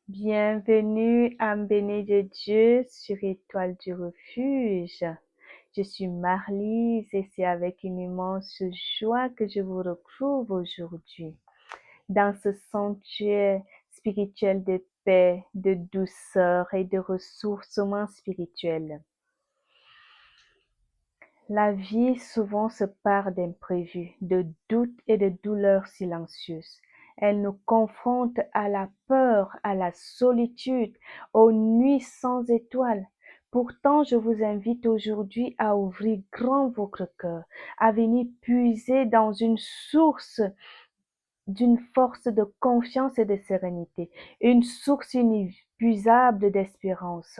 Bienvenue, âme bénie de Dieu, sur Étoile du Refuge. Je suis Marlise et c'est avec une immense joie que je vous retrouve aujourd'hui dans ce sanctuaire spirituel de paix, de douceur et de ressourcement spirituel. La vie souvent se part d'imprévus, de doutes et de douleurs silencieuses. Elle nous confronte à la peur, à la solitude, aux nuits sans étoiles. Pourtant, je vous invite aujourd'hui à ouvrir grand votre cœur, à venir puiser dans une source d'une force de confiance et de sérénité, une source inépuisable d'espérance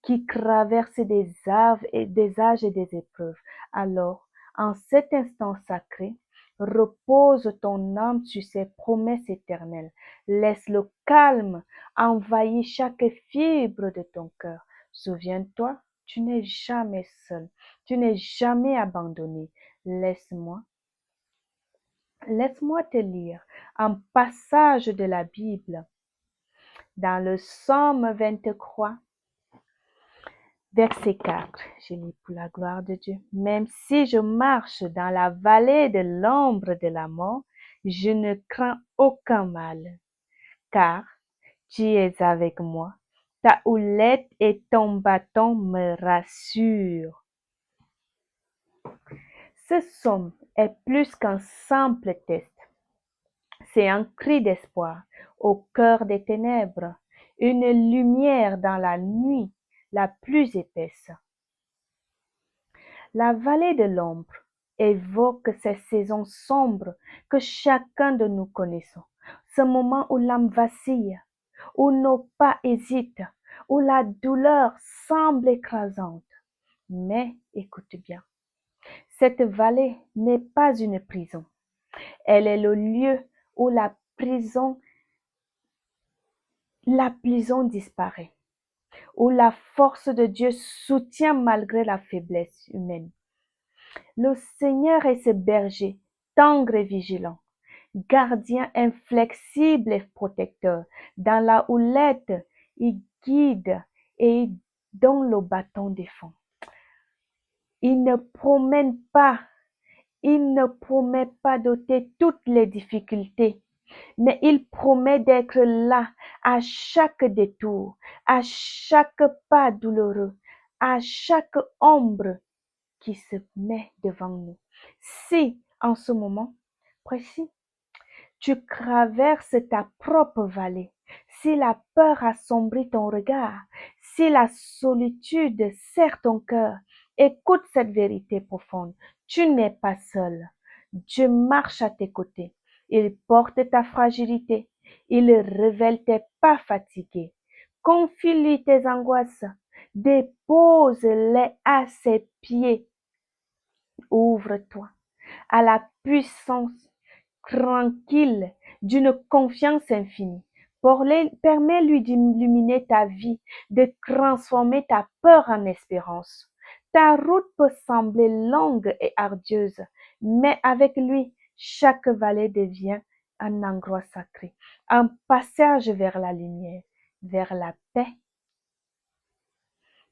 qui traverse des âges et des épreuves. Alors, en cet instant sacré, repose ton âme sur ses promesses éternelles. Laisse le calme envahir chaque fibre de ton cœur. Souviens-toi, tu n'es jamais seul, tu n'es jamais abandonné. Laisse-moi te lire un passage de la Bible dans le Psaume 23, verset 4. Je lis pour la gloire de Dieu. Même si je marche dans la vallée de l'ombre de la mort, je ne crains aucun mal, car tu es avec moi. Ta houlette et ton bâton me rassurent. Ce psaume est plus qu'un simple texte. C'est un cri d'espoir au cœur des ténèbres, une lumière dans la nuit la plus épaisse. La vallée de l'ombre évoque ces saisons sombres que chacun de nous connaissons. Ce moment où l'âme vacille, où nos pas hésitent, où la douleur semble écrasante. Mais écoute bien, cette vallée n'est pas une prison. Elle est le lieu où la prison disparaît, où la force de Dieu soutient malgré la faiblesse humaine. Le Seigneur est ce berger, tendre et vigilant, gardien inflexible et protecteur. Dans la houlette, il guide et dans le bâton défend. Il ne promet pas d'ôter toutes les difficultés, mais il promet d'être là à chaque détour, à chaque pas douloureux, à chaque ombre qui se met devant nous. Si, en ce moment précis, tu traverses ta propre vallée, si la peur assombrit ton regard, si la solitude serre ton cœur, écoute cette vérité profonde. Tu n'es pas seul. Dieu marche à tes côtés. Il porte ta fragilité. Il révèle tes pas fatigués. Confie-lui tes angoisses. Dépose-les à ses pieds. Ouvre-toi à la puissance tranquille d'une confiance infinie. Permets-lui d'illuminer ta vie, de transformer ta peur en espérance. Ta route peut sembler longue et ardieuse, mais avec lui, chaque vallée devient un endroit sacré, un passage vers la lumière, vers la paix.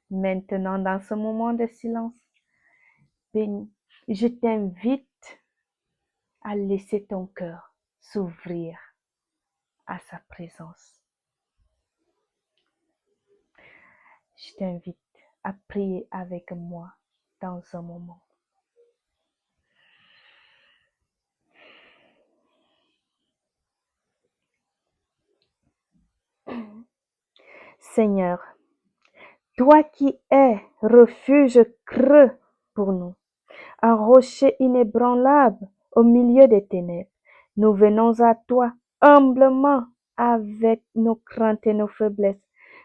Maintenant, dans ce moment de silence béni, je t'invite à laisser ton cœur s'ouvrir à sa présence. Je t'invite à prier avec moi dans un moment. Seigneur, toi qui es refuge creux pour nous, un rocher inébranlable au milieu des ténèbres, nous venons à toi humblement avec nos craintes et nos faiblesses,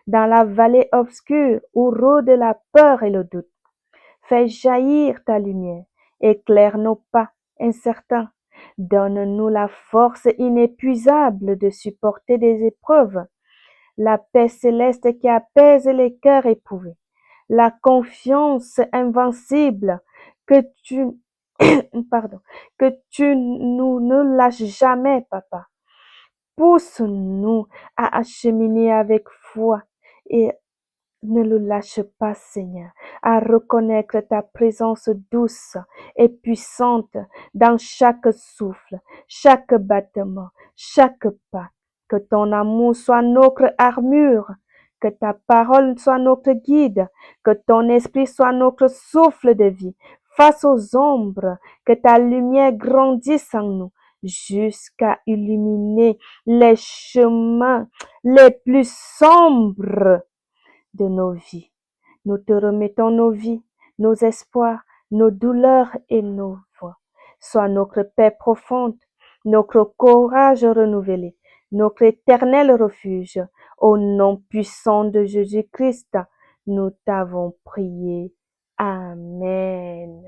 dans la vallée obscure où rôde la peur et le doute. Fais jaillir ta lumière, éclaire nos pas incertains, donne-nous la force inépuisable de supporter des épreuves, la paix céleste qui apaise les cœurs éprouvés, la confiance invincible que tu, que tu nous ne lâches jamais, Papa. pousse-nous à acheminer avec foi et ne le lâche pas, Seigneur, à reconnaître ta présence douce et puissante dans chaque souffle, chaque battement, chaque pas. Que ton amour soit notre armure, que ta parole soit notre guide, que ton esprit soit notre souffle de vie. Face aux ombres, que ta lumière grandisse en nous jusqu'à illuminer les chemins les plus sombres de nos vies. Nous te remettons nos vies, nos espoirs, nos douleurs et nos voix. Sois notre paix profonde, notre courage renouvelé, notre éternel refuge. Au nom puissant de Jésus-Christ, nous t'avons prié. Amen.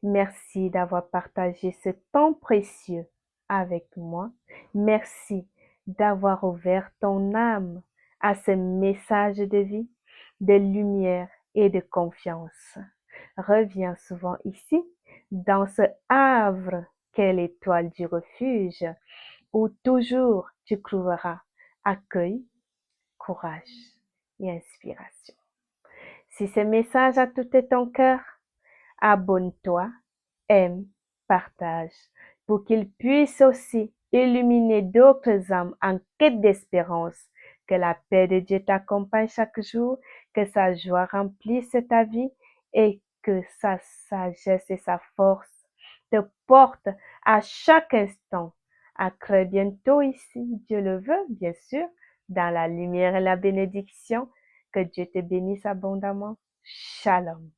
Merci d'avoir partagé ce temps précieux avec moi. Merci d'avoir ouvert ton âme à ce message de vie, de lumière et de confiance. Reviens souvent ici, dans ce havre qu'est l'étoile du refuge, où toujours tu trouveras accueil, courage et inspiration. Si ce message a touché ton cœur, abonne-toi, aime, partage, pour qu'il puisse aussi illuminer d'autres âmes en quête d'espérance. Que la paix de Dieu t'accompagne chaque jour, que sa joie remplisse ta vie et que sa sagesse et sa force te portent à chaque instant. À très bientôt ici, Dieu le veut, bien sûr, dans la lumière et la bénédiction. Que Dieu te bénisse abondamment. Shalom.